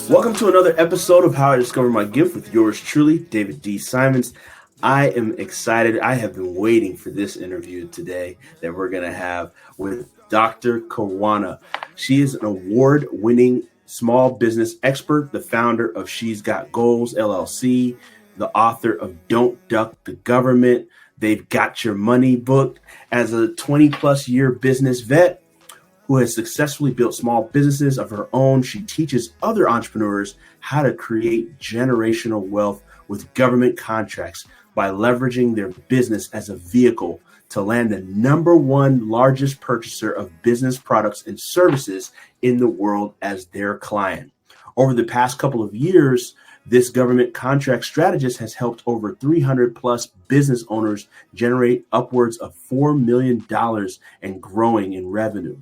Welcome to another episode of How I Discovered My Gift with yours truly, David D. Simons. I am excited. I have been waiting for this interview today that we're going to have with Dr. Karwanna. She is an award-winning small business expert, the founder of She's Got Goals, LLC, the author of Don't Duck the Government, They've Got Your Money book. As a 20-plus year business vet who has successfully built small businesses of her own, she teaches other entrepreneurs how to create generational wealth with government contracts by leveraging their business as a vehicle to land the number one largest purchaser of business products and services in the world as their client. Over the past couple of years, this government contract strategist has helped over 300 plus business owners generate upwards of $4 million and growing in revenue.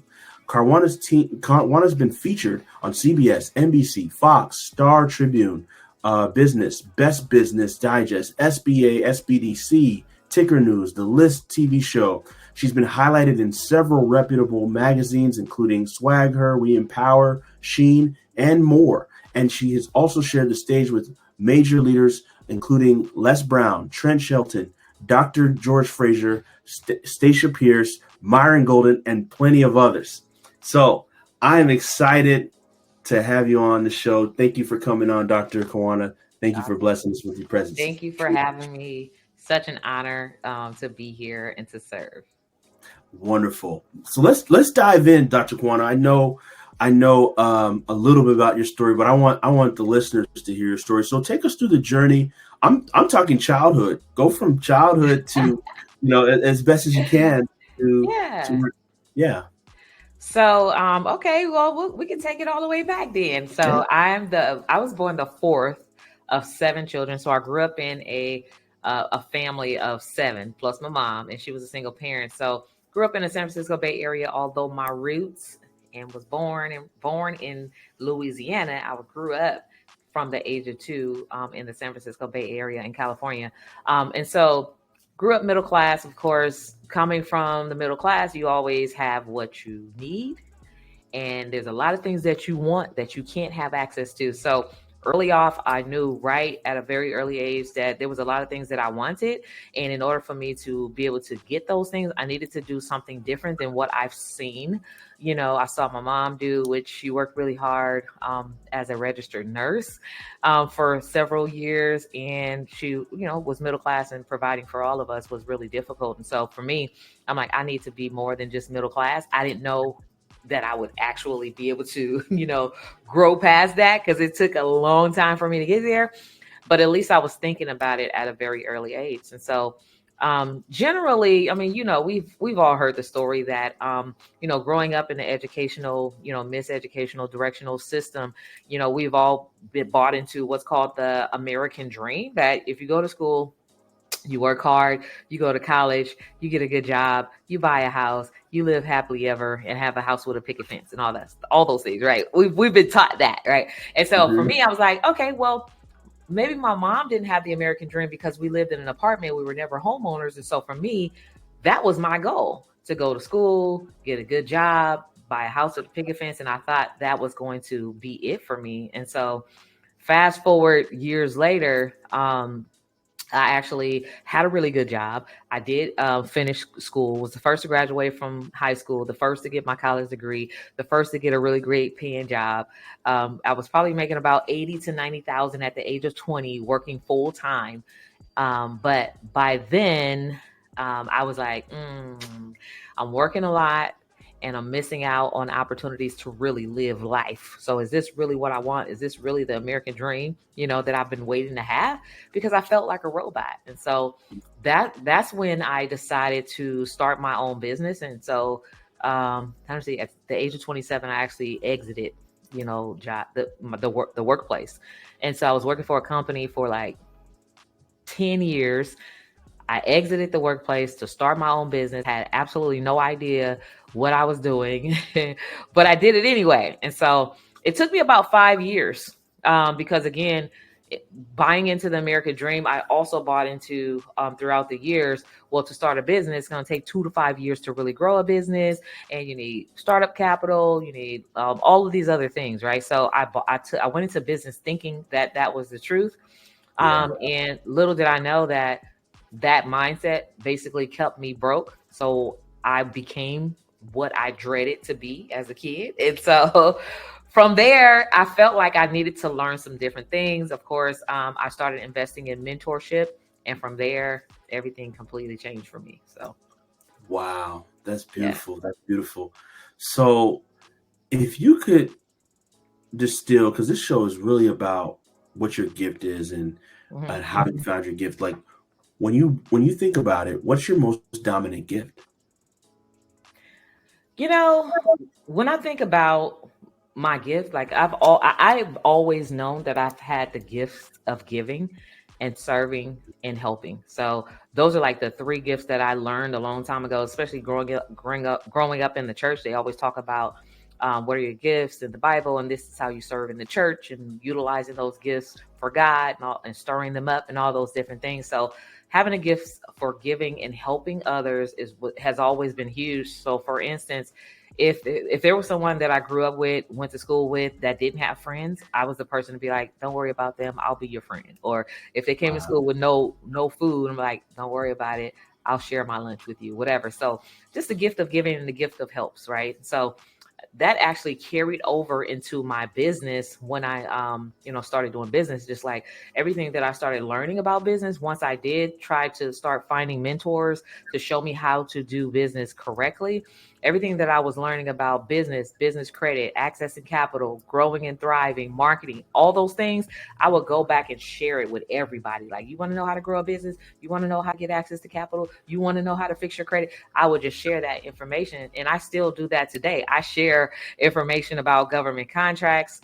Karwanna's been featured on CBS, NBC, Fox, Star Tribune, Business, Best Business Digest, SBA, SBDC, Ticker News, The List TV show. She's been highlighted in several reputable magazines, including Swag Her, We Empower, Sheen, and more. And she has also shared the stage with major leaders, including Les Brown, Trent Shelton, Dr. George Fraser, Stacia Pierce, Myron Golden, and plenty of others. So I am excited to have you on the show. Thank you for coming on, Dr. Karwanna. Thank you for blessing us with your presence. Thank you for having me. Such an honor to be here and to serve. Wonderful. So let's dive in, Dr. Karwanna. I know a little bit about your story, but I want the listeners to hear your story. So take us through the journey. I'm talking childhood. Go from childhood to as best as you can yeah. So, okay, well, we can take it all the way back then. So I was born the fourth of seven children. So I grew up in a family of seven plus my mom, and she was a single parent. So grew up in the San Francisco Bay Area, although my roots and was born in Louisiana. I grew up from the age of 2 in the San Francisco Bay Area in California. And so grew up middle class, of course. Coming from the middle class, you always have what you need. And there's a lot of things that you want that you can't have access to. So early off, I knew right at a very early age that there was a lot of things that I wanted. And in order for me to be able to get those things, I needed to do something different than what I've seen. I saw my mom do, which she worked really hard as a registered nurse for several years. And she, was middle class, and providing for all of us was really difficult. And so for me, I'm like, I need to be more than just middle class. I didn't know that I would actually be able to, grow past that, because it took a long time for me to get there. But at least I was thinking about it at a very early age. And so generally, I mean, we've all heard the story that, growing up in the educational, miseducational directional system, we've all been bought into what's called the American dream, that if you go to school, you work hard, you go to college, you get a good job, you buy a house, you live happily ever and have a house with a picket fence and all those things, right? We've been taught that, right? And so for me, I was like, okay, well, maybe my mom didn't have the American dream because we lived in an apartment. We were never homeowners. And so for me, that was my goal, to go to school, get a good job, buy a house with a picket fence. And I thought that was going to be it for me. And so fast forward years later, I actually had a really good job. I did finish school, was the first to graduate from high school, the first to get my college degree, the first to get a really great paying job. I was probably making about 80 to 90,000 at the age of 20, working full time. But by then, I was like, I'm working a lot, and I'm missing out on opportunities to really live life. So is this really what I want? Is this really the American dream, that I've been waiting to have? Because I felt like a robot. And so that's when I decided to start my own business. And so honestly, at the age of 27, I actually exited, job, the workplace. And so I was working for a company for like 10 years. I exited the workplace to start my own business, had absolutely no idea what I was doing, but I did it anyway. And so it took me about 5 years because, again, buying into the American dream, I also bought into throughout the years. Well, to start a business, it's going to take 2 to 5 years to really grow a business, and you need startup capital, you need all of these other things, right? So I went into business thinking that that was the truth, and little did I know that that mindset basically kept me broke. So I became what I dreaded to be as a kid, and so from there, I felt like I needed to learn some different things. Of course, I started investing in mentorship, and from there, everything completely changed for me. So, wow, that's yeah. beautiful. That's beautiful. So, if you could distill, because this show is really about what your gift is and how you found your gift. Like when you think about it, what's your most dominant gift? You know, when I think about my gift, like I've always known that I've had the gift of giving and serving and helping. So those are like the three gifts that I learned a long time ago, especially growing up in the church. They always talk about what are your gifts in the Bible, and this is how you serve in the church, and utilizing those gifts for God and stirring them up and all those different things. So having a gift for giving and helping others is what has always been huge. So for instance, if there was someone that I grew up with, went to school with, that didn't have friends, I was the person to be like, don't worry about them, I'll be your friend. Or if they came to school with no food, I'm like, don't worry about it, I'll share my lunch with you, whatever. So just the gift of giving and the gift of helps, right? So that actually carried over into my business when I started doing business. Just like everything that I started learning about business, once I did try to start finding mentors to show me how to do business correctly, everything that I was learning about business credit, accessing capital, growing and thriving, marketing, all those things, I would go back and share it with everybody. Like, you want to know how to grow a business, you want to know how to get access to capital, you want to know how to fix your credit, I would just share that information. And I still do that today. I share information about government contracts,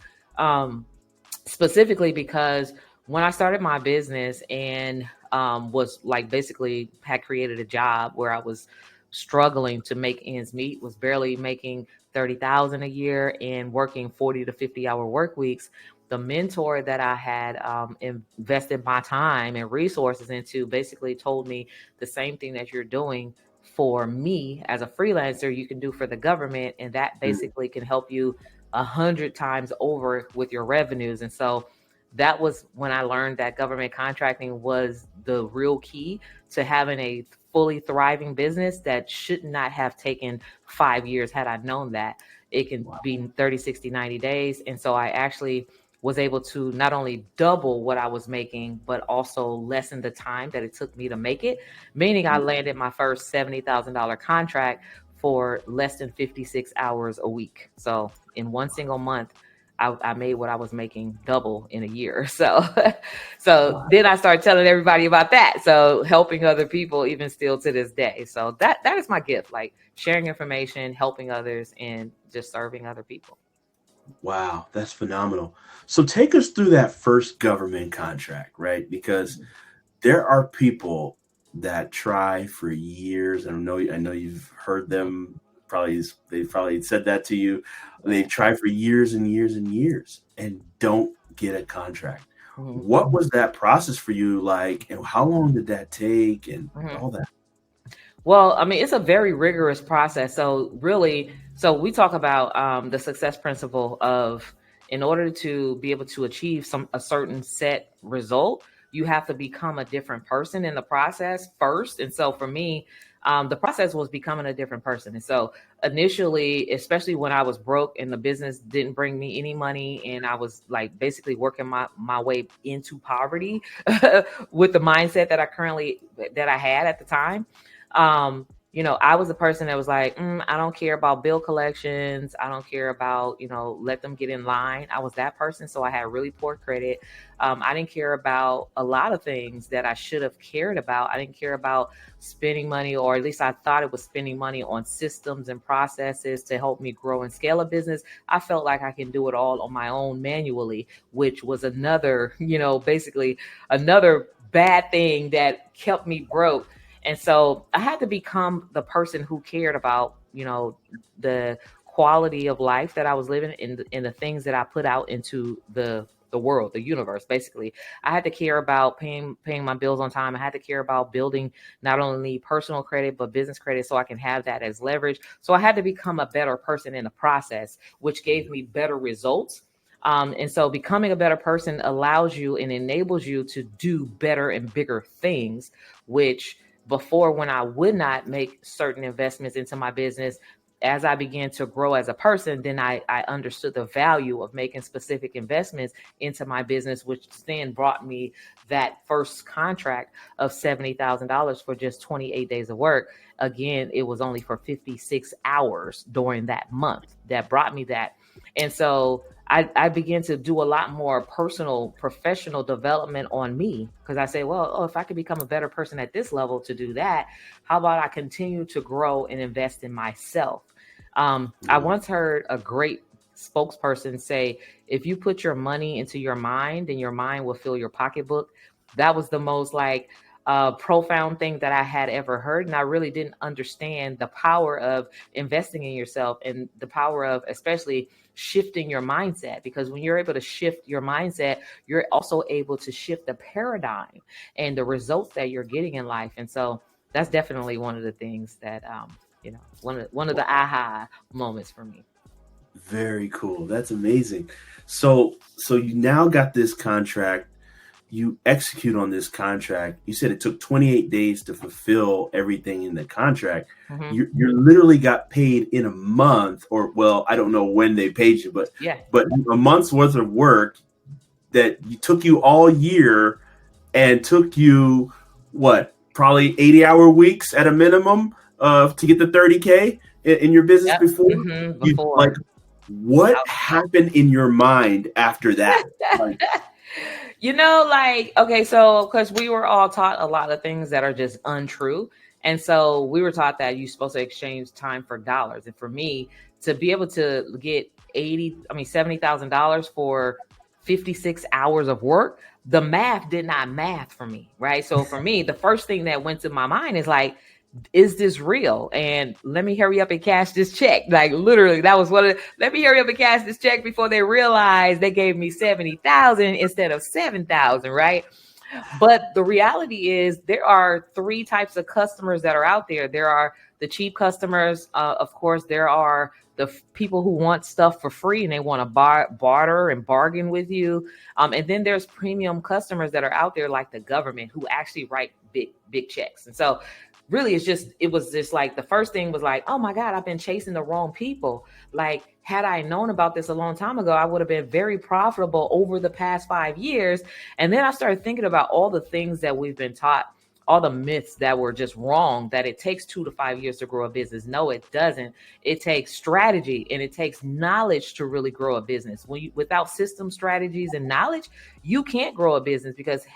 specifically because when I started my business and was like basically had created a job where I was struggling to make ends meet, was barely making 30,000 a year and working 40 to 50-hour work weeks. The mentor that I had invested my time and resources into basically told me the same thing that you're doing for me as a freelancer, you can do for the government, and that basically can help you 100 times over with your revenues. And so that was when I learned that government contracting was the real key to having a fully thriving business that should not have taken 5 years. Had I known that, it can be 30, 60, 90 days. And so I actually was able to not only double what I was making, but also lessen the time that it took me to make it. Meaning I landed my first $70,000 contract for less than 56 hours a week. So in one single month, I made what I was making double in a year. So then I started telling everybody about that. So helping other people, even still to this day. So that is my gift, like sharing information, helping others, and just serving other people. Wow, that's phenomenal. So take us through that first government contract, right? Because there are people that try for years. And I know you've heard them. They've probably said that to you. They've tried for years and years and years and don't get a contract. What was that process for you like, and how long did that take, and all that? Well, I mean, it's a very rigorous process. So really, so we talk about the success principle of, in order to be able to achieve a certain set result, you have to become a different person in the process first. And so for me, the process was becoming a different person. And so initially, especially when I was broke and the business didn't bring me any money, and I was like basically working my way into poverty with the mindset that I had at the time. I was a person that was like, I don't care about bill collections. I don't care about, let them get in line. I was that person. So I had really poor credit. I didn't care about a lot of things that I should have cared about. I didn't care about spending money, or at least I thought it was spending money on systems and processes to help me grow and scale a business. I felt like I can do it all on my own manually, which was another, basically another bad thing that kept me broke. And so I had to become the person who cared about, the quality of life that I was living in the things that I put out into the the world, the universe. Basically, I had to care about paying my bills on time. I had to care about building not only personal credit but business credit, so I can have that as leverage. So I had to become a better person in the process, which gave me better results. And so becoming a better person allows you and enables you to do better and bigger things, which before, when I would not make certain investments into my business, as I began to grow as a person, then I understood the value of making specific investments into my business, which then brought me that first contract of $70,000 for just 28 days of work. Again, it was only for 56 hours during that month that brought me that. And so I began to do a lot more personal, professional development on me, because I say, well, if I could become a better person at this level to do that, how about I continue to grow and invest in myself? I once heard a great spokesperson say, if you put your money into your mind, then your mind will fill your pocketbook. That was the most profound thing that I had ever heard. And I really didn't understand the power of investing in yourself and the power of especially shifting your mindset, because when you're able to shift your mindset, you're also able to shift the paradigm and the results that you're getting in life. And so that's definitely one of the things that, one of the aha moments for me. Very cool. That's amazing. So you now got this contract. You execute on this contract. You said it took 28 days to fulfill everything in the contract. Mm-hmm. You literally got paid in a month, or well, I don't know when they paid you, but a month's worth of work that took you all year and took you probably 80-hour weeks at a minimum to get the 30K in your business before. Mm-hmm. Before. What happened in your mind after that? Okay, so because we were all taught a lot of things that are just untrue. And so we were taught that you're supposed to exchange time for dollars. And for me to be able to get $70,000 for 56 hours of work, the math did not math for me, right? So for me, the first thing that went to my mind is like, is this real? And let me hurry up and cash this check. Like literally, that was let me hurry up and cash this check before they realize they gave me 70,000 instead of 7,000, right? But the reality is there are three types of customers that are out there. There are the cheap customers. Of course, there are the people who want stuff for free and they want to barter and bargain with you. And then there's premium customers that are out there like the government who actually write big checks. And so really, it was just like the first thing was like, oh my God, I've been chasing the wrong people. Like, had I known about this a long time ago, I would have been very profitable over the past 5 years. And then I started thinking about all the things that we've been taught, all the myths that were just wrong, that it takes 2 to 5 years to grow a business. No, it doesn't. It takes strategy and it takes knowledge to really grow a business. Without system, strategies, and knowledge, you can't grow a business, because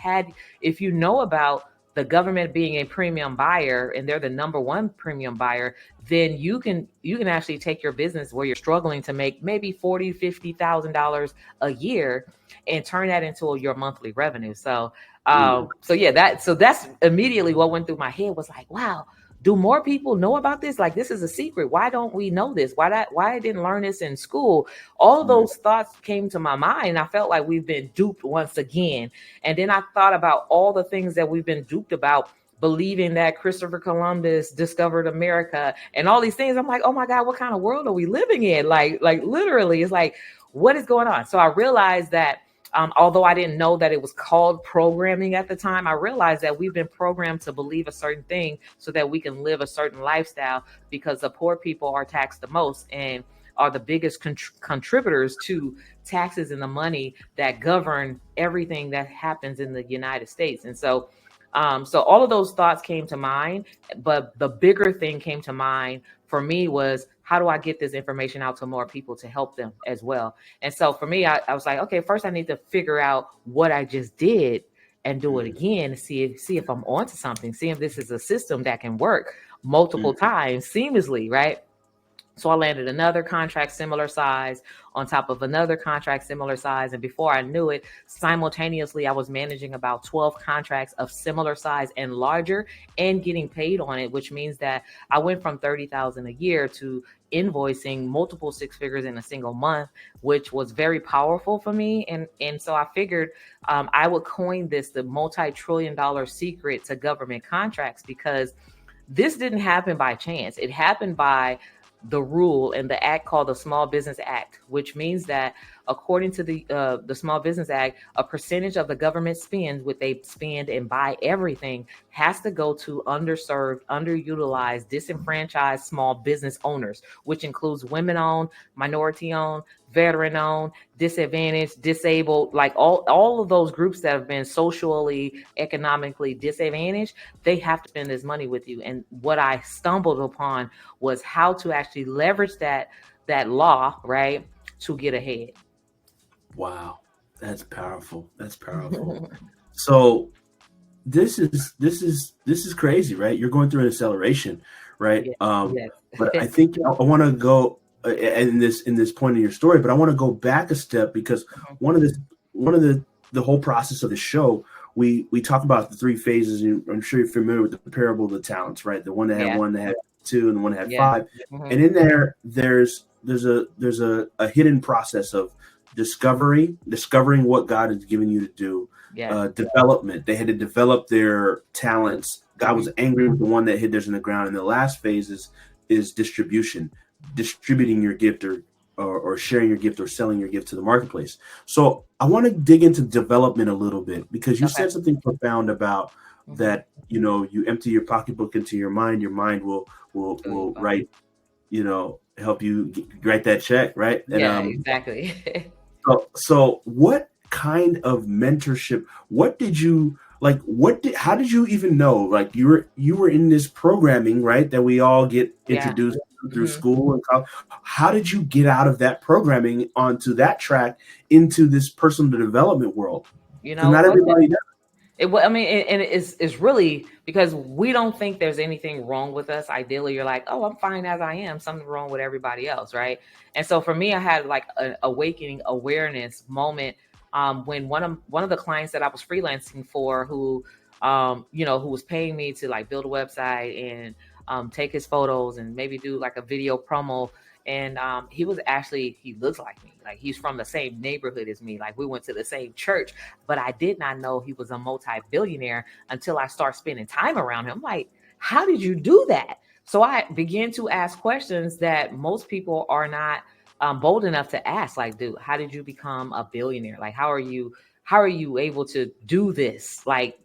if you know about the government being a premium buyer and they're the number one premium buyer, then you can actually take your business where you're struggling to make maybe $40,000-$50,000 a year and turn that into your monthly revenue. So that's immediately what went through my head was like, wow, do more people know about this? Like, this is a secret. Why don't we know this? Why I didn't learn this in school? All of those thoughts came to my mind. I felt like we've been duped once again. And then I thought about all the things that we've been duped about, believing that Christopher Columbus discovered America and all these things. I'm like, oh my God, what kind of world are we living in? Like literally, it's like, what is going on? So I realized that although I didn't know that it was called programming at the time, I realized that we've been programmed to believe a certain thing so that we can live a certain lifestyle, because the poor people are taxed the most and are the biggest contributors to taxes and the money that govern everything that happens in the United States. And so all of those thoughts came to mind, but the bigger thing came to mind for me was, how do I get this information out to more people to help them as well? And so for me, I was like, okay, first I need to figure out what I just did and do it again to see if I'm onto something, see if this is a system that can work multiple times seamlessly, right? So I landed another contract similar size on top of another contract similar size. And before I knew it, simultaneously, I was managing about 12 contracts of similar size and larger and getting paid on it, which means that I went from $30,000 a year to invoicing multiple six figures in a single month, which was very powerful for me. And so I figured I would coin this the multi-trillion-dollar secret to government contracts, because this didn't happen by chance. It happened by the rule and the act called the Small Business Act, which means that according to the Small Business Act, a percentage of the government spend, what they spend and buy everything, has to go to underserved, underutilized, disenfranchised small business owners, which includes women-owned, minority-owned, veteran-owned, disadvantaged, disabled, like all of those groups that have been socially, economically disadvantaged. They have to spend this money with you. And what I stumbled upon was how to actually leverage that law, right, to get ahead. Wow, that's powerful. That's powerful. So this is crazy, right? You're going through an acceleration, right? Yes. But I think I want to go in this point in your story, but I want to go back a step, because one of the whole process of the show, we talk about the three phases. And I'm sure you're familiar with the parable of the talents, right? The one that had one, that had two, and the one that had five. And in there's a hidden process of discovering what God has given you to do. Development. They had to develop their talents. God was angry with the one that hid theirs in the ground. And the last phase is distribution, distributing your gift or sharing your gift or selling your gift to the marketplace. So I want to dig into development a little bit, because you said something profound about that. You empty your pocketbook into your mind will write, help you write that check, right? And, exactly. So what kind of mentorship, what did you like, how did you even know, like you were in this programming, right, that we all get introduced through school and college. How did you get out of that programming onto that track into this personal development world? Not everybody does. It's really because we don't think there's anything wrong with us. Ideally, you're like, oh, I'm fine as I am. Something wrong with everybody else, right? And so for me, I had like an awakening awareness moment when one of the clients that I was freelancing for, who was paying me to like build a website and take his photos and maybe do like a video promo. And he looks like me. Like he's from the same neighborhood as me. Like we went to the same church, but I did not know he was a multi-billionaire until I started spending time around him. I'm like, how did you do that? So I began to ask questions that most people are not bold enough to ask. Like, dude, how did you become a billionaire? Like, how are you able to do this? Like,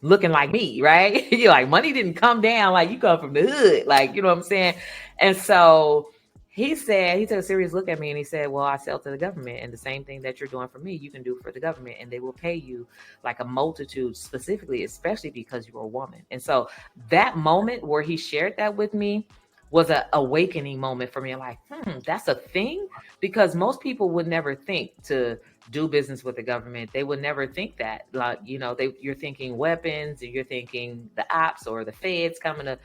looking like me, right? You're like, money didn't come down. Like you come from the hood. Like, you know what I'm saying? And so he took a serious look at me and he said, well, I sell to the government, and the same thing that you're doing for me, you can do for the government, and they will pay you like a multitude, specifically, especially because you're a woman. And so that moment where he shared that with me was an awakening moment for me. I'm like, that's a thing? Because most people would never think to do business with the government. They would never think that. Like, you're thinking weapons, and you're thinking the ops or the feds coming to,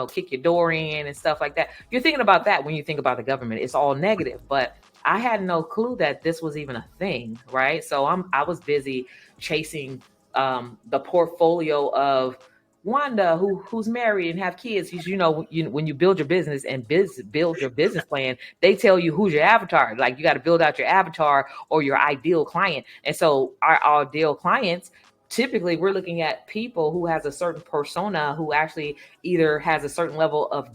kick your door in and stuff like that. You're thinking about that when you think about the government. It's all negative. But I had no clue that this was even a thing, right? So I was busy chasing the portfolio of Wanda, who's married and have kids. When you build your business and build your business plan, they tell you who's your avatar. Like you got to build out your avatar or your ideal client. And so our ideal clients, typically we're looking at people who has a certain persona, who actually either has a certain level of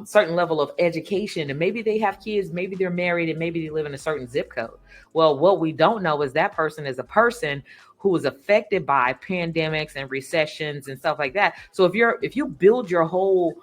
certain level of education, and maybe they have kids, maybe they're married, and maybe they live in a certain zip code. Well, what we don't know is that person is a person who was affected by pandemics and recessions and stuff like that. So if you build your whole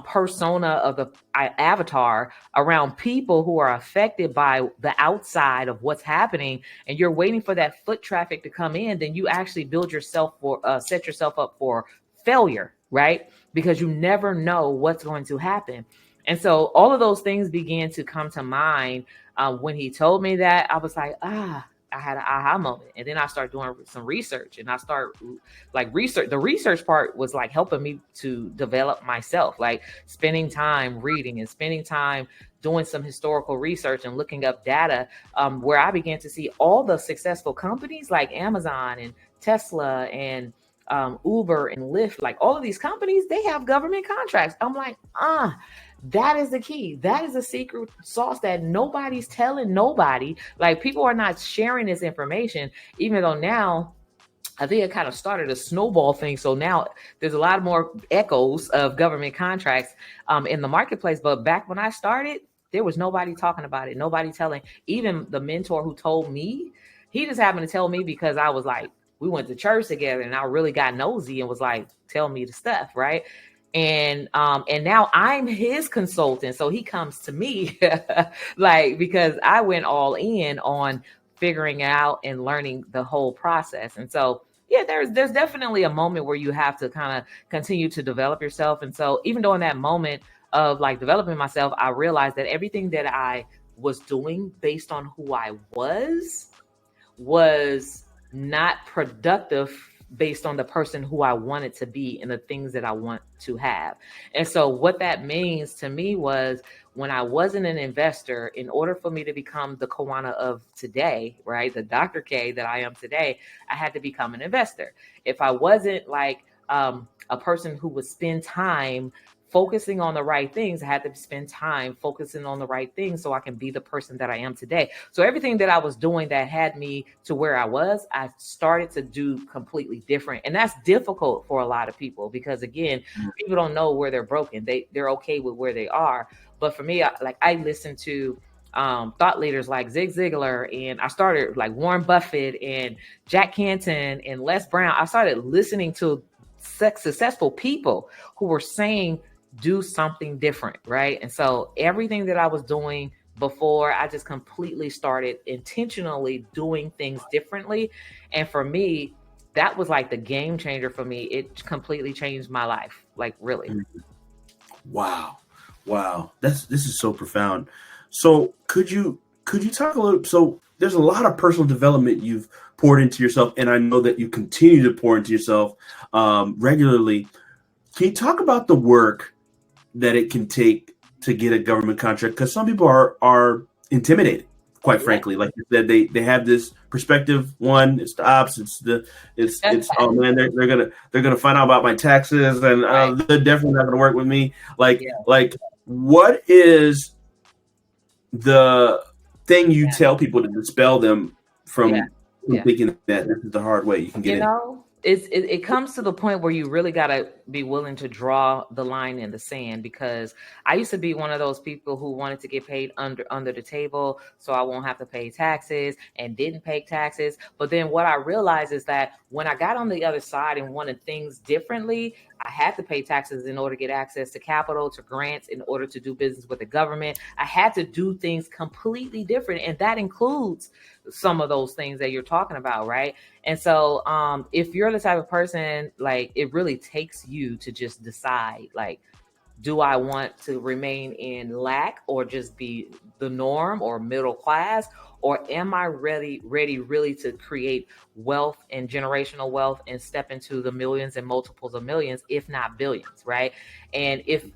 persona of the avatar around people who are affected by the outside of what's happening, and you're waiting for that foot traffic to come in, then you actually set yourself up for failure, right? Because you never know what's going to happen. And so all of those things began to come to mind when he told me that. I was like, I had an aha moment. And then I started doing some research, and I start like research. The research part was like helping me to develop myself, like spending time reading and spending time doing some historical research and looking up data, where I began to see all the successful companies like Amazon and Tesla and Uber and Lyft, like all of these companies, they have government contracts. I'm like, That is the key. That is a secret sauce that nobody's telling nobody. Like, people are not sharing this information, even though now I think it kind of started a snowball thing. So now there's a lot more echoes of government contracts in the marketplace. But back when I started, there was nobody talking about it. Nobody telling. Even the mentor who told me, he just happened to tell me because I was like, we went to church together, and I really got nosy and was like, tell me the stuff, right? And now I'm his consultant, so he comes to me like, because I went all in on figuring out and learning the whole process. And so, yeah, there's definitely a moment where you have to kind of continue to develop yourself. And so, even though in that moment of like developing myself, I realized that everything that I was doing based on who I was not productive based on the person who I wanted to be and the things that I want to have. And so what that means to me was, when I wasn't an investor, in order for me to become the Karwanna of today, right, the Dr. K that I am today, I had to become an investor. If I wasn't like a person who would spend time focusing on the right things, I had to spend time focusing on the right things so I can be the person that I am today. So everything that I was doing that had me to where I was, I started to do completely different. And that's difficult for a lot of people because, again, people don't know where they're broken. They're okay with where they are. But for me, I listen to thought leaders like Zig Ziglar, and I started like Warren Buffett and Jack Canton and Les Brown. I started listening to successful people who were saying, do something different, right? And so everything that I was doing before, I just completely started intentionally doing things differently. And for me, that was like the game changer for me. It completely changed my life, like, really. Wow. This is so profound. So could you talk a little? So there's a lot of personal development you've poured into yourself, and I know that you continue to pour into yourself regularly. Can you talk about the work that it can take to get a government contract? Because some people are intimidated, quite frankly. Like you said, they have this perspective. One, it's the ops. It's oh man, they're gonna find out about my taxes, and they're definitely not gonna work with me. Like what is the thing you tell people to dispel them from thinking that this is the hard way you can get in? It comes to the point where you really got to be willing to draw the line in the sand, because I used to be one of those people who wanted to get paid under the table so I won't have to pay taxes, and didn't pay taxes. But then what I realized is that when I got on the other side and wanted things differently, I had to pay taxes in order to get access to capital, to grants, in order to do business with the government. I had to do things completely different. And that includes some of those things that you're talking about, right? And so if you're the type of person, like, it really takes you to just decide, like, do I want to remain in lack or just be the norm or middle class? Or am I ready really to create wealth and generational wealth and step into the millions and multiples of millions, if not billions, right? And if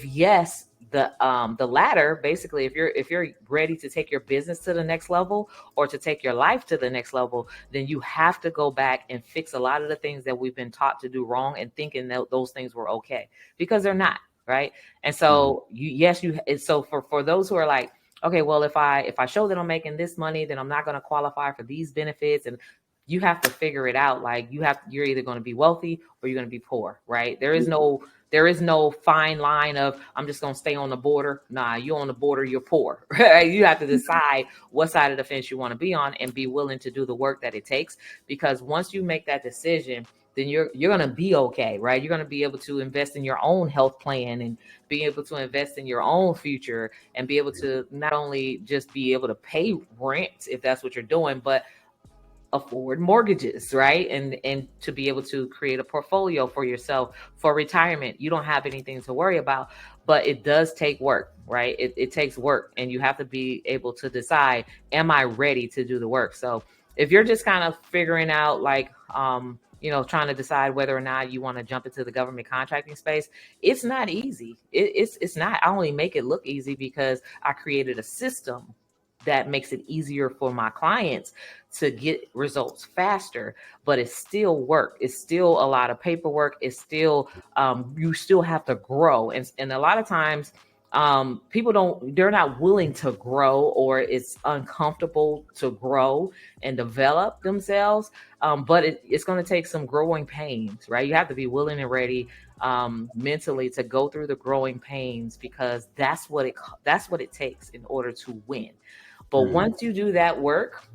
yes, the latter, basically, if you're ready to take your business to the next level or to take your life to the next level, then you have to go back and fix a lot of the things that we've been taught to do wrong and thinking that those things were okay, because they're not. Right. And so so for those who are like, okay, well, if I show that I'm making this money, then I'm not going to qualify for these benefits. And you have to figure it out. Like, you're either going to be wealthy or you're going to be poor. Right. There is no fine line of, I'm just going to stay on the border. Nah, you're on the border, you're poor. Right? You have to decide what side of the fence you want to be on and be willing to do the work that it takes. Because once you make that decision, then you're going to be okay, right? You're going to be able to invest in your own health plan and be able to invest in your own future and be able to not only just be able to pay rent if that's what you're doing, but afford mortgages, right? And to be able to create a portfolio for yourself for retirement. You don't have anything to worry about, but it does take work, right? It takes work, and you have to be able to decide, am I ready to do the work? So if you're just kind of figuring out, like, trying to decide whether or not you want to jump into the government contracting space, it's not easy. It's not. I only make it look easy because I created a system that makes it easier for my clients to get results faster, but it's still work. It's still a lot of paperwork. It's still, you still have to grow. And a lot of times, they're not willing to grow, or it's uncomfortable to grow and develop themselves. But it's going to take some growing pains, right? You have to be willing and ready mentally to go through the growing pains, because that's what it takes in order to win. But once you do that work,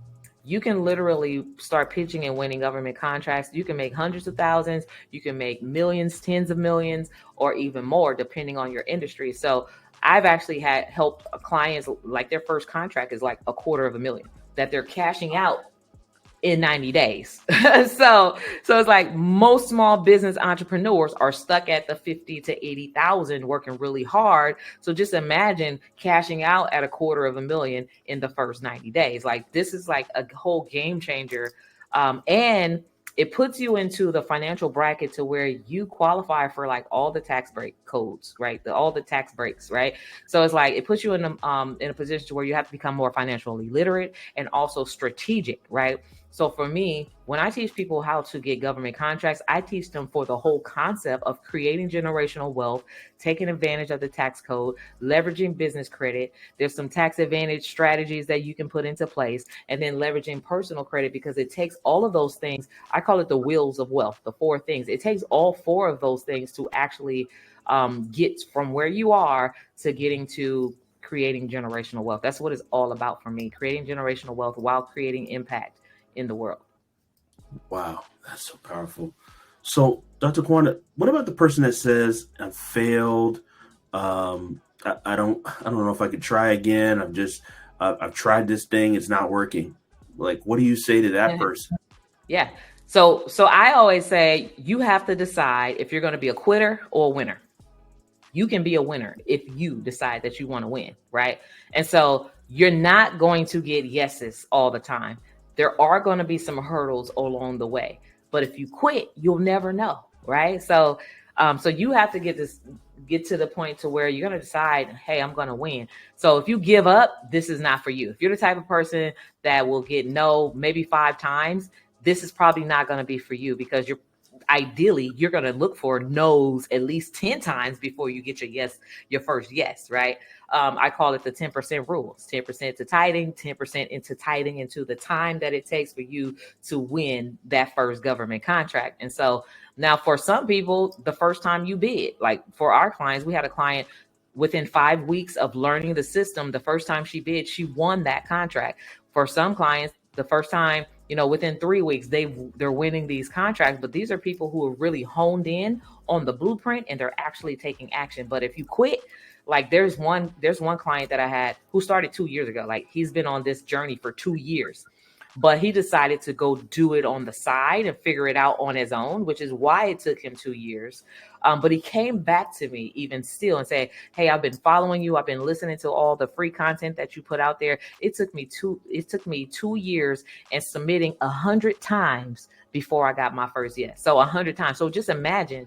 you can literally start pitching and winning government contracts. You can make hundreds of thousands, you can make millions, tens of millions, or even more, depending on your industry. So I've actually had helped clients, like their first contract is like $250,000 that they're cashing out in 90 days. so it's like most small business entrepreneurs are stuck at the 50 to 80,000 working really hard. So just imagine cashing out at $250,000 in the first 90 days. Like, this is like a whole game changer. And it puts you into the financial bracket to where you qualify for like all the tax break codes, right? All the tax breaks, right? So it's like, it puts you in a position where you have to become more financially literate and also strategic, right? So for me, when I teach people how to get government contracts, I teach them for the whole concept of creating generational wealth, taking advantage of the tax code, leveraging business credit. There's some tax advantage strategies that you can put into place, and then leveraging personal credit, because it takes all of those things. I call it the wheels of wealth, the 4 things. It takes all 4 of those things to actually get from where you are to getting to creating generational wealth. That's what it's all about for me, creating generational wealth while creating impact in the world. Wow, that's so powerful. So, Dr. Karwanna, what about the person that says, "I failed. I don't know if I could try again. I've tried this thing. It's not working." Like, what do you say to that person? Yeah. So I always say, you have to decide if you're going to be a quitter or a winner. You can be a winner if you decide that you want to win, right? And so you're not going to get yeses all the time. There are going to be some hurdles along the way, but if you quit, you'll never know, right? So you have to get to the point to where you're going to decide, hey, I'm going to win. So if you give up, this is not for you. If you're the type of person that will get no maybe 5 times, this is probably not going to be for you, because ideally you're going to look for no's at least 10 times before you get your first yes, right? I call it the 10% rule. It's 10% to tithing, 10% into tithing into the time that it takes for you to win that first government contract. And so now for some people, the first time you bid, like for our clients, we had a client within 5 weeks of learning the system, the first time she bid, she won that contract. For some clients, the first time, within 3 weeks, they're winning these contracts. But these are people who are really honed in on the blueprint and they're actually taking action. But if you quit, like there's one client that I had who started 2 years ago. Like, he's been on this journey for 2 years, but he decided to go do it on the side and figure it out on his own, which is why it took him 2 years. But he came back to me even still and said, hey, I've been following you. I've been listening to all the free content that you put out there. It took me 2 years and submitting 100 times before I got my first yes. So 100 times. So just imagine,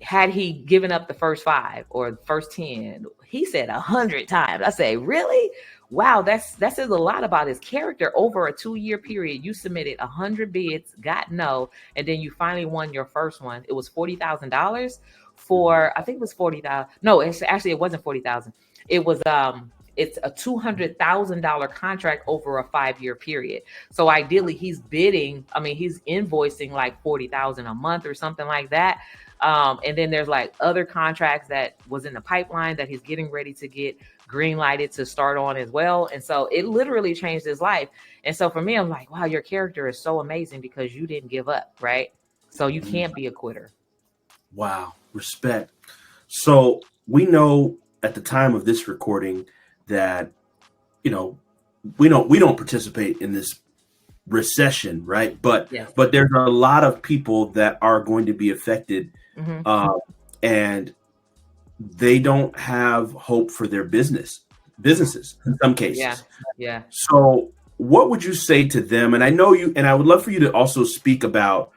had he given up the first 5 or the first 10, he said 100 times. I say, really? Wow, that says a lot about his character. Over a 2-year period, you submitted 100 bids, got no, and then you finally won your first one. It was $40,000 for, I think it was 40,000. No, it wasn't 40,000. It was it's a $200,000 contract over a 5-year period. So ideally, he's invoicing like 40,000 a month or something like that. And then there's like other contracts that was in the pipeline that he's getting ready to get green lighted to start on as well. And so it literally changed his life. And so for me, I'm like, wow, your character is so amazing because you didn't give up, right? So you can't be a quitter. Wow. Respect. So we know at the time of this recording that, we don't participate in this recession, right? But there's a lot of people that are going to be affected, and they don't have hope for their businesses in some cases. Yeah. So what would you say to them? And I know you, and I would love for you to also speak about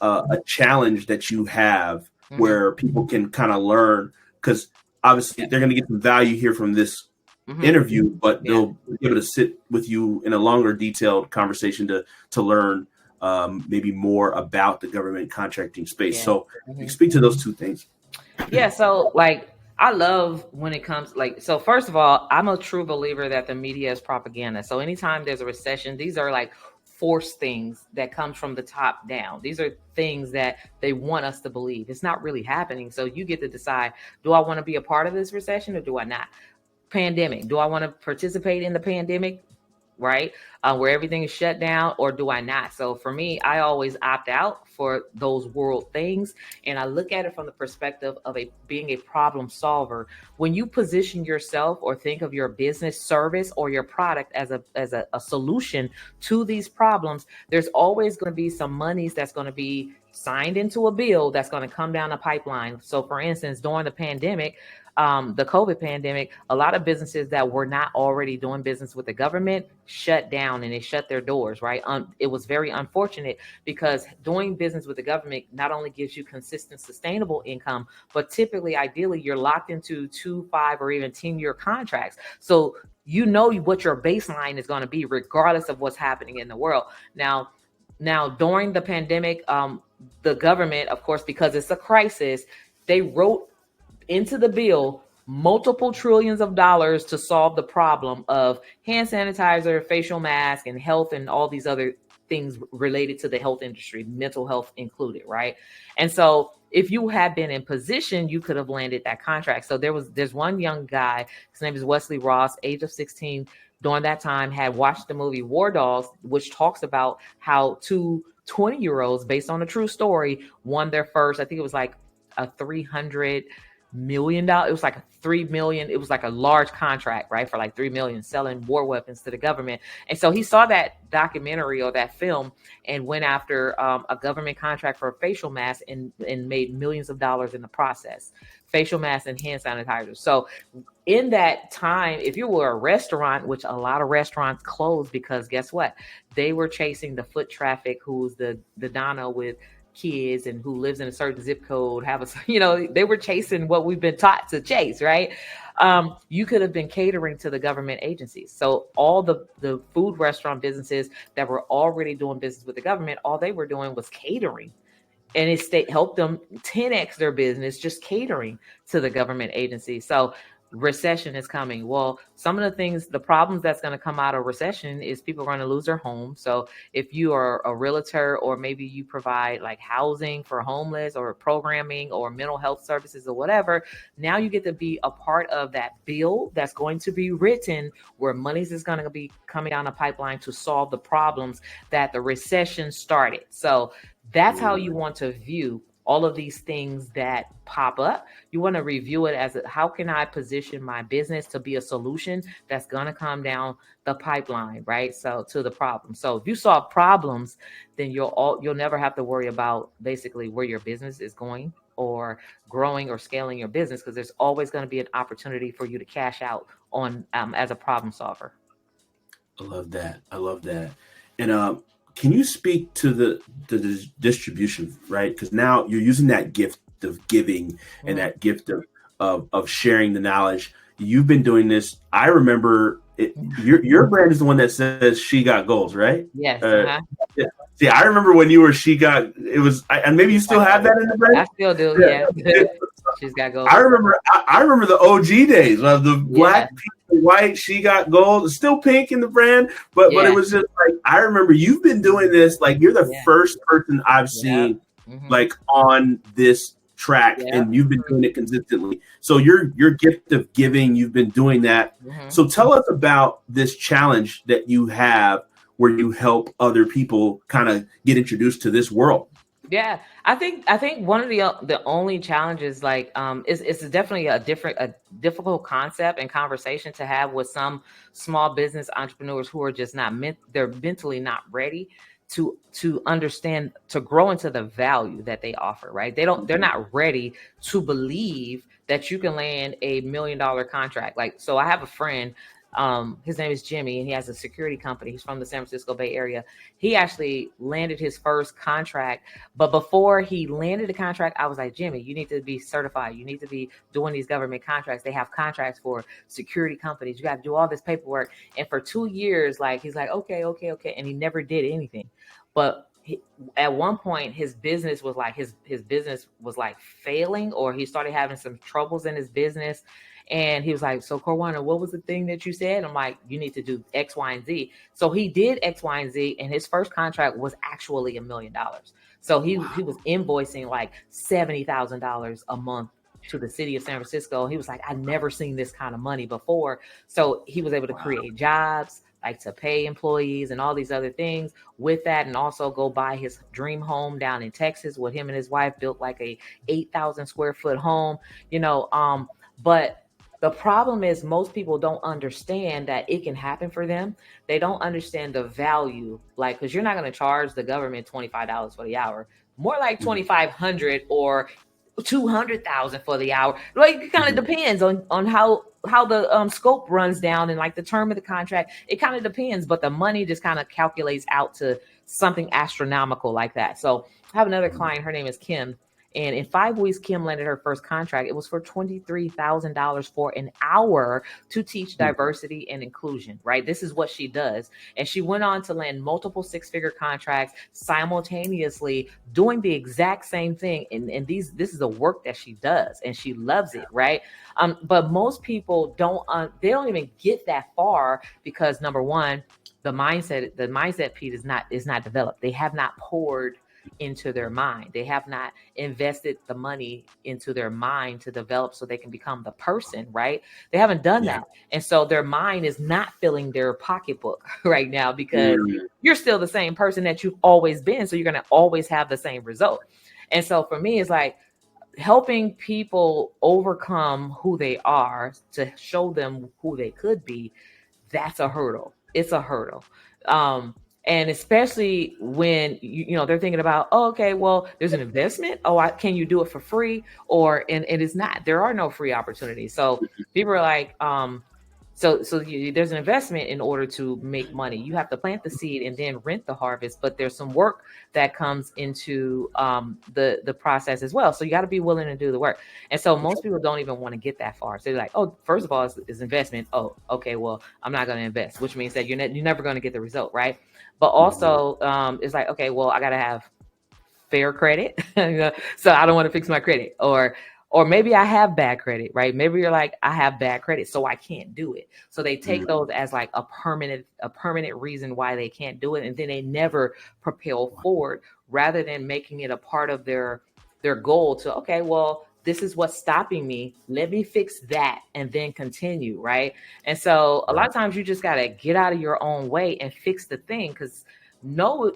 a challenge that you have where people can kind of learn, because obviously they're going to get some value here from this interview, but they'll be able to sit with you in a longer, detailed conversation to learn maybe more about the government contracting space. So you speak to those two things. Yeah. So like I love when it comes like, so first of all, I'm a true believer that the media is propaganda. So anytime there's a recession, these are like forced things that comes from the top down. These are things that they want us to believe. It's not really happening. So you get to decide, do I want to be a part of this recession or do I not? Pandemic. Do I want to participate in the pandemic? Right? Where everything is shut down, or do I not? So for me, I always opt out for those world things. And I look at it from the perspective of being a problem solver. When you position yourself or think of your business service or your product as a solution to these problems, there's always going to be some monies that's going to be signed into a bill that's going to come down the pipeline. So for instance, during the COVID pandemic, a lot of businesses that were not already doing business with the government shut down and they shut their doors, right? It was very unfortunate because doing business with the government not only gives you consistent, sustainable income, but typically, ideally, you're locked into 2, 5, or even 10-year contracts. So you know what your baseline is going to be regardless of what's happening in the world. Now during the pandemic, the government, of course, because it's a crisis, they wrote into the bill multiple trillions of dollars to solve the problem of hand sanitizer, facial mask, and health, and all these other things related to the health industry, mental health included, right? And so if you had been in position, you could have landed that contract. So there's one young guy, his name is Wesley Ross, age of 16, during that time had watched the movie War Dogs, which talks about how two 20-year-olds, based on a true story, won their first, I think it was like a $300 million. It was like a 3 million. It was like a large contract, right? For like 3 million, selling war weapons to the government. And so he saw that documentary or that film and went after a government contract for a facial mask and made millions of dollars in the process. Facial masks and hand sanitizers. So in that time, if you were a restaurant, which a lot of restaurants closed because guess what? They were chasing the foot traffic, who's the Donna with kids and who lives in a certain zip code, they were chasing what we've been taught to chase, right? You could have been catering to the government agencies. So all the food restaurant businesses that were already doing business with the government, all they were doing was catering. And it helped them 10x their business just catering to the government agency. So recession is coming. Well, some of the problems that's going to come out of recession is people are going to lose their homes. So if you are a realtor or maybe you provide like housing for homeless or programming or mental health services or whatever, now you get to be a part of that bill that's going to be written where monies is going to be coming down the pipeline to solve the problems that the recession started. So that's how you want to view all of these things that pop up. You want to review it as how can I position my business to be a solution that's going to come down the pipeline, right? So to the problem. So if you solve problems, then you'll never have to worry about basically where your business is going or growing or scaling your business, because there's always going to be an opportunity for you to cash out on as a problem solver. I love that. And can you speak to the distribution, right? Because now you're using that gift of giving and that gift of sharing the knowledge. You've been doing this. I remember your brand is the one that says "She Got Goals," right? Yes. Yeah. See, I remember when you were "She Got." It was, and maybe you still have that in the brand. I still do. Yeah. She's got gold. I remember the OG days of the black, pink, white. She got gold. It's still pink in the brand, but it was just like, I remember you've been doing this. Like, you're the first person I've seen like on this track, and you've been doing it consistently. So your gift of giving, you've been doing that. So tell us about this challenge that you have where you help other people kind of get introduced to this world. Yeah, I think one of the only challenges, like, it's definitely a difficult concept and conversation to have with some small business entrepreneurs who are just they're mentally not ready to understand, to grow into the value that they offer, right? They're not ready to believe that you can land $1 million contract. Like, so I have a friend, his name is Jimmy, and he has a security company. He's from the San Francisco Bay Area. He actually landed his first contract, but before he landed the contract, I was like, Jimmy, you need to be certified. You need to be doing these government contracts. They have contracts for security companies. You got to do all this paperwork. And for 2 years, like, he's like, okay. And he never did anything. But at one point his business was like his business was like failing, or he started having some troubles in his business. And he was like, so Karwanna, what was the thing that you said? I'm like, you need to do X, Y, and Z. So he did X, Y, and Z, and his first contract was actually $1 million. So he was invoicing like $70,000 a month to the city of San Francisco. He was like, I'd never seen this kind of money before. So he was able to create jobs, like to pay employees and all these other things with that, and also go buy his dream home down in Texas with him and his wife, built like a 8,000 square foot home, but the problem is most people don't understand that it can happen for them. They don't understand the value, like, because you're not going to charge the government $25 for the hour, more like 2,500 or 200,000 for the hour. Like, it kind of depends on how the scope runs down and like the term of the contract. It kind of depends, but the money just kind of calculates out to something astronomical like that. So I have another client. Her name is Kim. And in 5 weeks, Kim landed her first contract. It was for $23,000 for an hour to teach diversity and inclusion, right? This is what she does. And she went on to land multiple 6-figure contracts simultaneously doing the exact same thing. And this is the work that she does, and she loves it, right? But most people they don't even get that far because, number one, the mindset piece is not developed. They have not poured into their mind. They have not invested the money into their mind to develop so they can become the person, right? They haven't done that. And so their mind is not filling their pocketbook right now because you're still the same person that you've always been. So you're going to always have the same result. And so for me, it's like helping people overcome who they are to show them who they could be. That's a hurdle. It's a hurdle. And especially when they're thinking about, oh, okay, well, there's an investment. Oh, can you do it for free? And it is not. There are no free opportunities. So people are like, there's an investment in order to make money. You have to plant the seed and then rent the harvest. But there's some work that comes into the process as well. So you got to be willing to do the work. And so most people don't even want to get that far. So they're like, oh, first of all, it's investment. Oh, okay, well, I'm not going to invest, which means that you're never going to get the result, right? But also, it's like, okay, well, I got to have fair credit. So I don't want to fix my credit. Or maybe I have bad credit, right? Maybe you're like, I have bad credit, so I can't do it. So they take those as like a permanent reason why they can't do it. And then they never propel forward rather than making it a part of their goal to, okay, well, this is what's stopping me. Let me fix that and then continue, right? And so a lot of times you just got to get out of your own way and fix the thing, because no,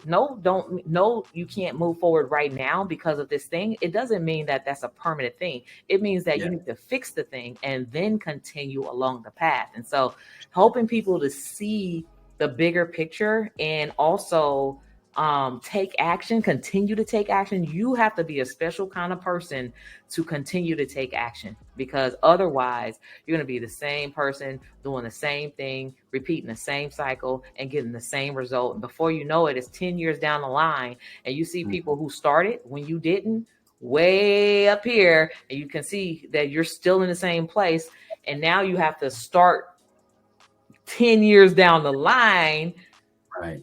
you can't move forward right now because of this thing. It doesn't mean that that's a permanent thing. It means that you need to fix the thing and then continue along the path. And so helping people to see the bigger picture and also take action, continue to take action. You have to be a special kind of person to continue to take action, because otherwise you're going to be the same person doing the same thing, repeating the same cycle and getting the same result. And before you know it, it's 10 years down the line and you see people who started when you didn't, way up here, and you can see that you're still in the same place. And now you have to start 10 years down the line, right,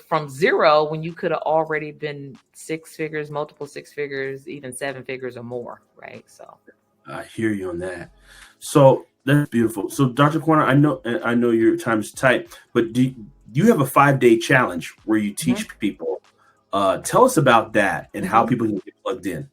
from zero, when you could have already been 6 figures, multiple 6 figures, even 7 figures or more, right? So I hear you on that. So that's beautiful. So Dr. Karwanna, I know your time is tight, but do you have a 5-day challenge where you teach people? Tell us about that and how people can get plugged in.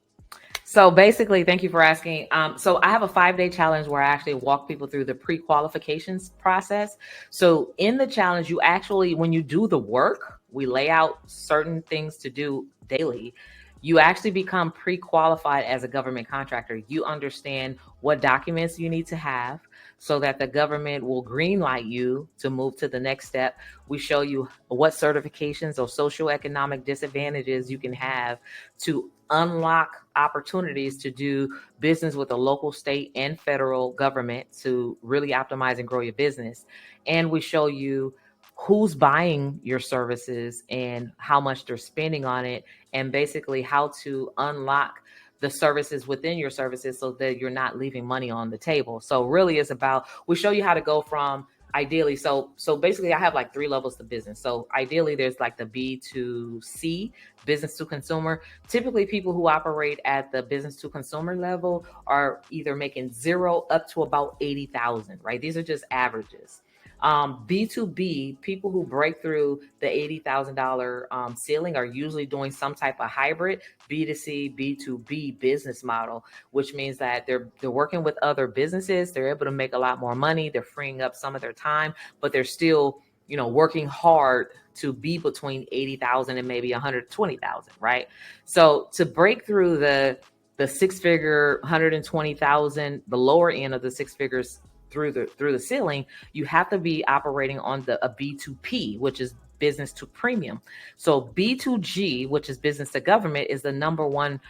So basically, thank you for asking. So I have a 5-day challenge where I actually walk people through the pre-qualifications process. So in the challenge, you actually, when you do the work, we lay out certain things to do daily. You actually become pre-qualified as a government contractor. You understand what documents you need to have so that the government will greenlight you to move to the next step. We show you what certifications or socioeconomic disadvantages you can have to unlock opportunities to do business with the local, state, and federal government to really optimize and grow your business. And we show you who's buying your services and how much they're spending on it, and basically how to unlock the services within your services so that you're not leaving money on the table. So really it's about, we show you how to go from ideally, so basically I have like 3 levels to business. So ideally there's like the B2C, business to consumer. Typically people who operate at the business to consumer level are either making 0 up to about 80,000, right? These are just averages. B2B, people who break through the $80,000 ceiling are usually doing some type of hybrid B2C, B2B business model, which means that they're working with other businesses. They're able to make a lot more money. They're freeing up some of their time, but they're still, working hard to be between 80,000 and maybe 120,000, right? So to break through the 6-figure 120,000, the lower end of the 6 figures through the ceiling, you have to be operating on a B2P, which is business to premium. So B2G, which is business to government, is the number one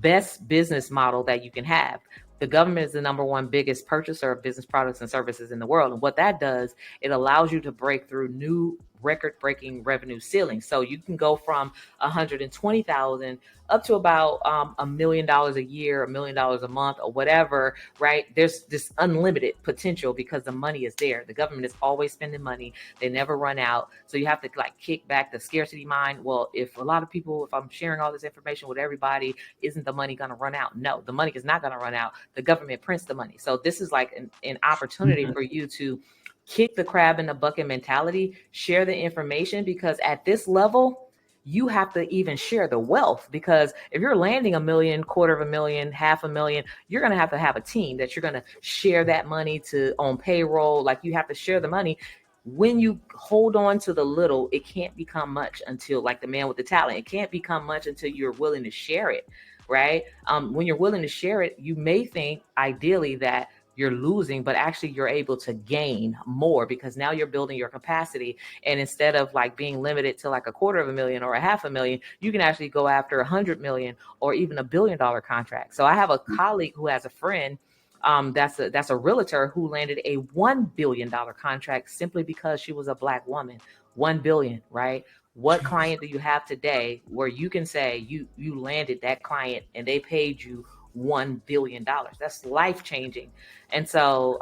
best business model that you can have. The government is the number one biggest purchaser of business products and services in the world. And what that does, it allows you to break through new record-breaking revenue ceilings. So you can go from 120,000 up to about $1 million a year, $1 million a month, or whatever, right? There's this unlimited potential because the money is there. The government is always spending money. They never run out. So you have to like kick back the scarcity mind. Well, if I'm sharing all this information with everybody, isn't the money going to run out? No, the money is not going to run out. The government prints the money. So this is like an opportunity for you to kick the crab in the bucket mentality, share the information, because at this level, you have to even share the wealth, because if you're landing $1 million, $250,000, $500,000, you're going to have a team that you're going to share that money to on payroll. Like you have to share the money. When you hold on to the little, it can't become much until, like the man with the talent, it can't become much until you're willing to share it, right? When you're willing to share it, you may think ideally that you're losing, but actually you're able to gain more because now you're building your capacity. And instead of like being limited to like $250,000 or $500,000, you can actually go after 100 million or even $1 billion contract. So I have a colleague who has a friend that's a realtor who landed a $1 billion contract simply because she was a Black woman. 1 billion, right? What client do you have today where you can say you landed that client and they paid you $1 billion? That's life changing. And so,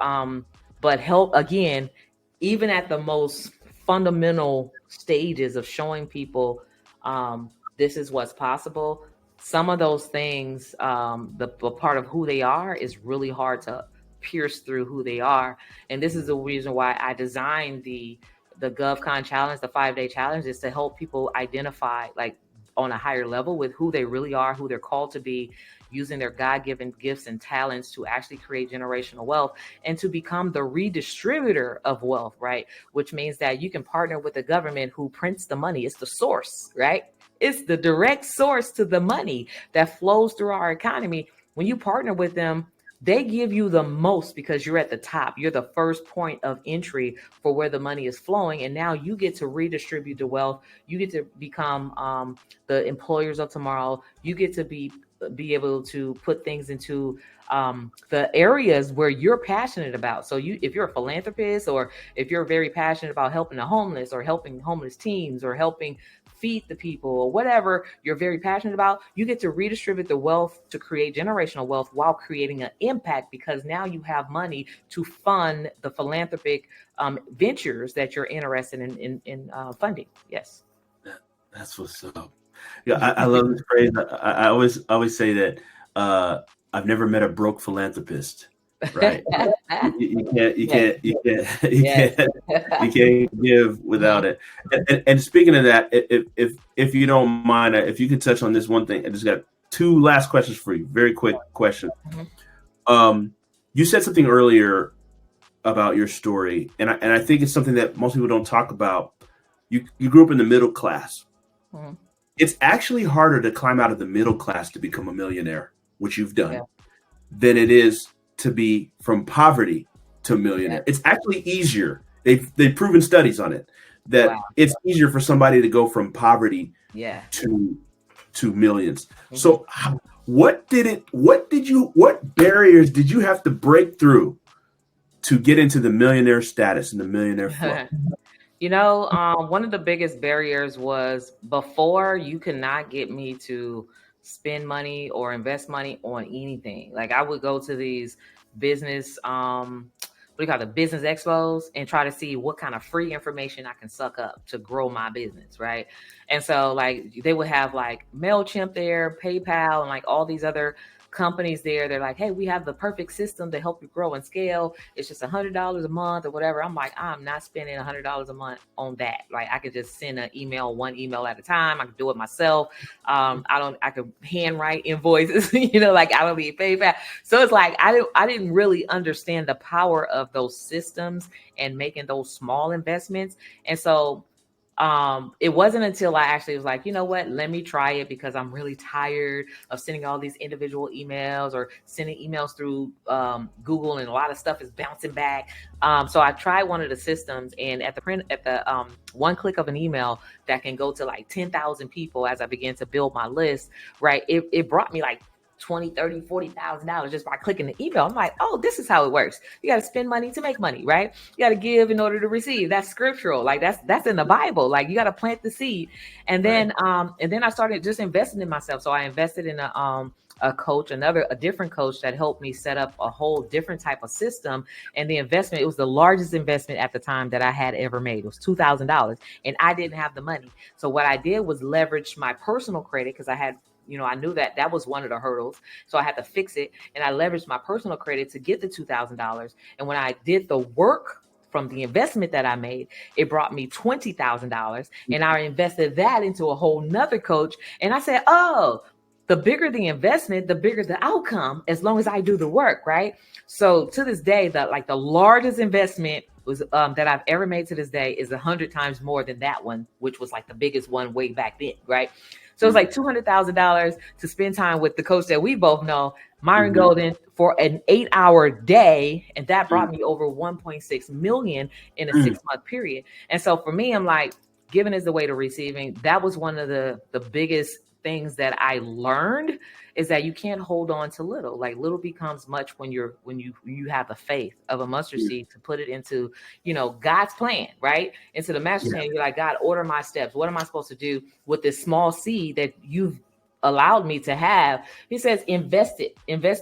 but help again, even at the most fundamental stages of showing people this is what's possible. Some of those things, the part of who they are is really hard to pierce through who they are. And this is the reason why I designed the GovCon challenge, the 5-day challenge, is to help people identify like on a higher level with who they really are, who they're called to be, using their God-given gifts and talents to actually create generational wealth and to become the redistributor of wealth, right? Which means that you can partner with the government who prints the money. It's the source, right? It's the direct source to the money that flows through our economy. When you partner with them, they give you the most because you're at the top. You're the first point of entry for where the money is flowing. And now you get to redistribute the wealth. You get to become the employers of tomorrow. You get to be able to put things into the areas where you're passionate about. So if you're a philanthropist, or if you're very passionate about helping the homeless or helping homeless teams or helping feed the people or whatever you're very passionate about, you get to redistribute the wealth to create generational wealth while creating an impact, because now you have money to fund the philanthropic ventures that you're interested in funding. Yes. That's what's up. Yeah, I love this phrase. I always say that I've never met a broke philanthropist. Right? You can't give without it. And speaking of that, if you don't mind, if you could touch on this one thing, I just got 2 last questions for you. Very quick question. You said something earlier about your story, and I think it's something that most people don't talk about. You grew up in the middle class. It's actually harder to climb out of the middle class to become a millionaire, which you've done, than it is to be from poverty to a millionaire. It's actually easier. They've proven studies on it that it's easier for somebody to go from poverty to millions. So what barriers did you have to break through to get into the millionaire status and the millionaire flow? One of the biggest barriers was, before, you could not get me to spend money or invest money on anything. Like I would go to these business what do you call it, business expos, and try to see what kind of free information I can suck up to grow my business, right? And so like they would have like MailChimp there, PayPal, and like all these other companies there. They're like, hey, we have the perfect system to help you grow and scale. It's just $100 a month or whatever. I'm like, I'm not spending $100 a month on that. Like I could just send one email at a time. I could do it myself. I could handwrite invoices, like I don't need PayPal. So it's like, I didn't really understand the power of those systems and making those small investments. And so it wasn't until I actually was like, you know what, let me try it, because I'm really tired of sending all these individual emails or sending emails through Google, and a lot of stuff is bouncing back. So I tried one of the systems, and at the one click of an email that can go to like 10,000 people, as I began to build my list, right, it brought me like $20,000, $30,000, $40,000 just by clicking the email. I'm like, oh, this is how it works. You got to spend money to make money, right? You got to give in order to receive. That's scriptural. Like that's in the Bible. Like you got to plant the seed. And then, I started just investing in myself. So I invested in a coach, a different coach that helped me set up a whole different type of system. And the investment, it was the largest investment at the time that I had ever made. It was $2,000, and I didn't have the money. So what I did was leverage my personal credit, because I knew that was one of the hurdles. So I had to fix it. And I leveraged my personal credit to get the $2,000. And when I did the work from the investment that I made, it brought me $20,000. And I invested that into a whole nother coach. And I said, oh, the bigger the investment, the bigger the outcome, as long as I do the work, right? So to this day, the largest investment was that I've ever made to this day is 100 times more than that one, which was like the biggest one way back then, right? So it's like $200,000 to spend time with the coach that we both know, Myron Golden, for an 8-hour day. And that brought me over 1.6 million in a 6-month period. And so for me, I'm like, giving is the way to receiving. That was one of the biggest things that I learned, is that you can't hold on to little. Like little becomes much when you have the faith of a mustard seed to put it into, God's plan, right? Into the master plan. You're like, God, order my steps. What am I supposed to do with this small seed that you've allowed me to have? He says, invest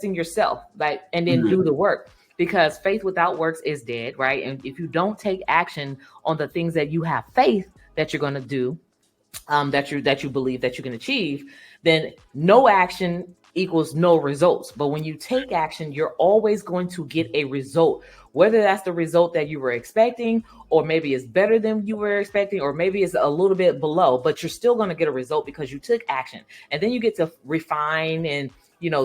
in yourself, and then do the work. Because faith without works is dead, right? And if you don't take action on the things that you have faith that you're going to do, that you believe that you can achieve, then no action equals no results. But when you take action, you're always going to get a result, whether that's the result that you were expecting, or maybe it's better than you were expecting, or maybe it's a little bit below, but you're still going to get a result because you took action. And then you get to refine and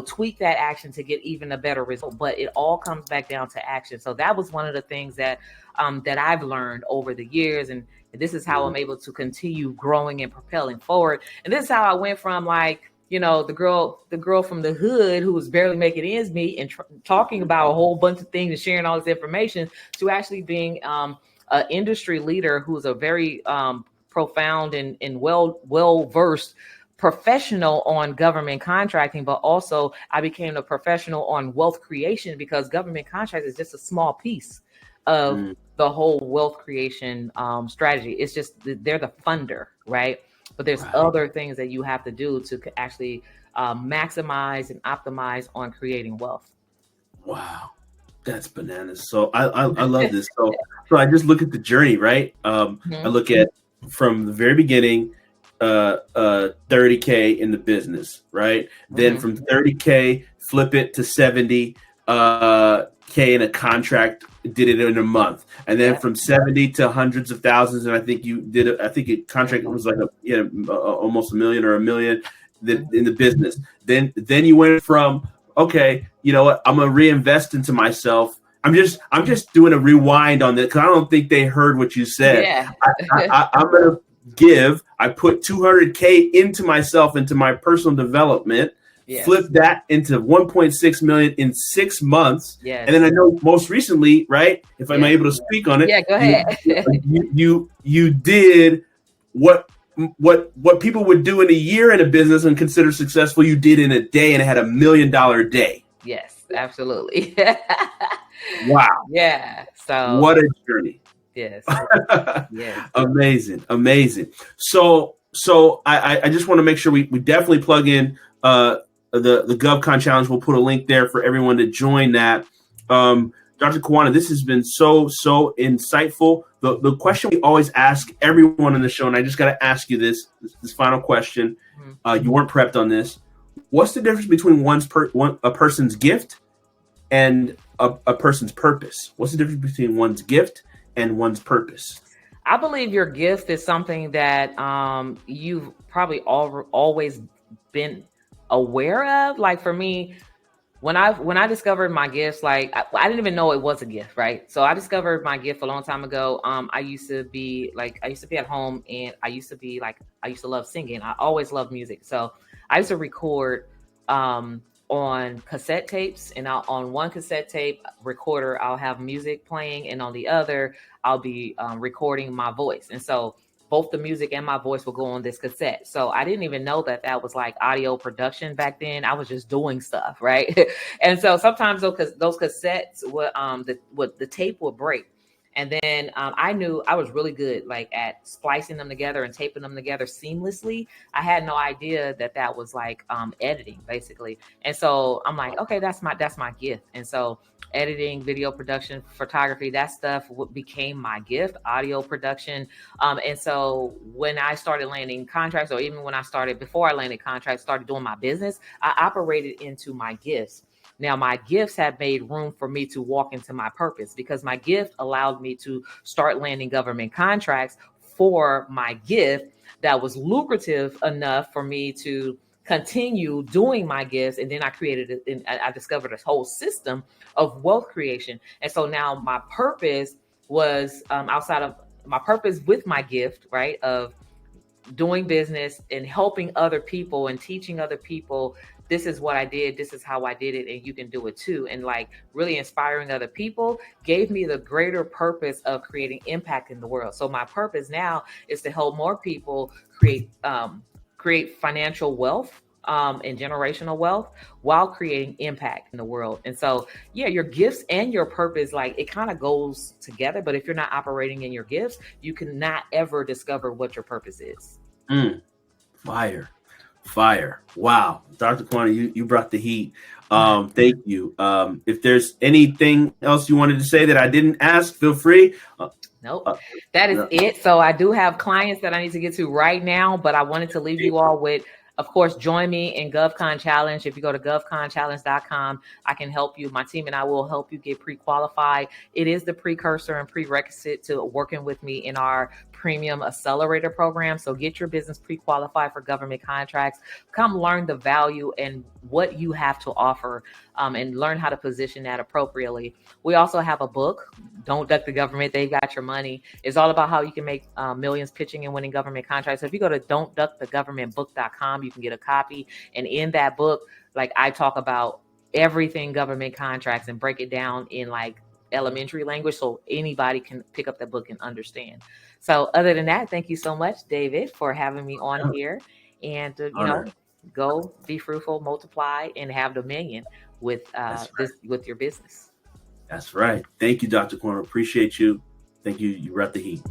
tweak that action to get even a better result. But it all comes back down to action. So that was one of the things that I've learned over the years. And this is how I'm able to continue growing and propelling forward. And this is how I went from the girl from the hood who was barely making ends meet and talking about a whole bunch of things and sharing all this information, to actually being an industry leader who's a very profound and well-versed professional on government contracting. But also I became a professional on wealth creation, because government contract is just a small piece of the whole wealth creation strategy. It's just, they're the funder, right? But there's other things that you have to do to actually maximize and optimize on creating wealth. Wow, that's bananas. So I love this. So I just look at the journey, right? I look at from the very beginning, 30K in the business, right? Then from 30K, flip it to 70K in a contract, did it in a month. And then from 70 to hundreds of thousands. And I think you did it. I think a contract was like almost $1 million or $1 million in the business. Then you went from, okay, you know what, I'm going to reinvest into myself. I'm just doing a rewind on that, because I don't think they heard what you said. Yeah. I'm going to give. I put 200K into myself, into my personal development. Yes. Flip that into 1.6 million in 6 months. Yes. And then I know most recently, right? If I'm able to speak on it. Yeah, go ahead. You did what people would do in a year in a business and consider successful. You did in a day, and it had $1 million day. Yes, absolutely. Wow. Yeah. So what a journey. Yes. Yes. Amazing. So I just want to make sure we definitely plug in the GovCon challenge. We'll put a link there for everyone to join that. Dr. Karwanna, this has been so insightful. The question we always ask everyone on the show, and I just got to ask you this final question. You weren't prepped on this. What's the difference between a person's gift and a person's purpose? What's the difference between one's gift and one's purpose? I believe your gift is something that you've probably always been aware of. Like for me, when I discovered my gifts, like I didn't even know it was a gift, right? So I discovered my gift a long time ago. I used to be at home, and I used to love singing. I always loved music, so I used to record on cassette tapes, and on one cassette tape recorder, I'll have music playing, and on the other, I'll be recording my voice. And so both the music and my voice will go on this cassette. So I didn't even know that was like audio production back then. I was just doing stuff, right? And so sometimes those cassettes would the tape would break. And then I knew I was really good like at splicing them together and taping them together seamlessly. I had no idea that was like editing basically. And so I'm like, okay, that's my gift. And so editing, video production, photography, that stuff became my gift, audio production. And so when I started landing contracts, or even before I landed contracts, started doing my business, I operated into my gifts. Now, my gifts have made room for me to walk into my purpose, because my gift allowed me to start landing government contracts for my gift that was lucrative enough for me to continue doing my gifts. And then I discovered a whole system of wealth creation. And so now my purpose was outside of my purpose with my gift, right, of doing business and helping other people and teaching other people, this is what I did, this is how I did it, and you can do it too. And like really inspiring other people gave me the greater purpose of creating impact in the world. So my purpose now is to help more people create financial wealth and generational wealth while creating impact in the world. And so, yeah, your gifts and your purpose, like it kind of goes together. But if you're not operating in your gifts, you cannot ever discover what your purpose is. Fire. Wow. Dr. Karwanna, you brought the heat. Thank you. If there's anything else you wanted to say that I didn't ask, feel free. Nope. That is it. So I do have clients that I need to get to right now, but I wanted to leave you all with, of course, join me in GovCon Challenge. If you go to govconchallenge.com, I can help you. My team and I will help you get pre-qualified. It is the precursor and prerequisite to working with me in our premium accelerator program. So get your business pre-qualified for government contracts. Come learn the value and what you have to offer, and learn how to position that appropriately. We also have a book, Don't Duck the Government, They Got Your Money. It's all about how you can make millions pitching and winning government contracts. So if you go to don'tduckthegovernmentbook.com, you can get a copy. And in that book, like I talk about everything government contracts and break it down in like elementary language so anybody can pick up that book and understand. So other than that, thank you so much, David, for having me on here. And go be fruitful, multiply, and have dominion with with your business. That's right. Thank you, Dr. Karwanna. Appreciate you. Thank you. You brought the heat.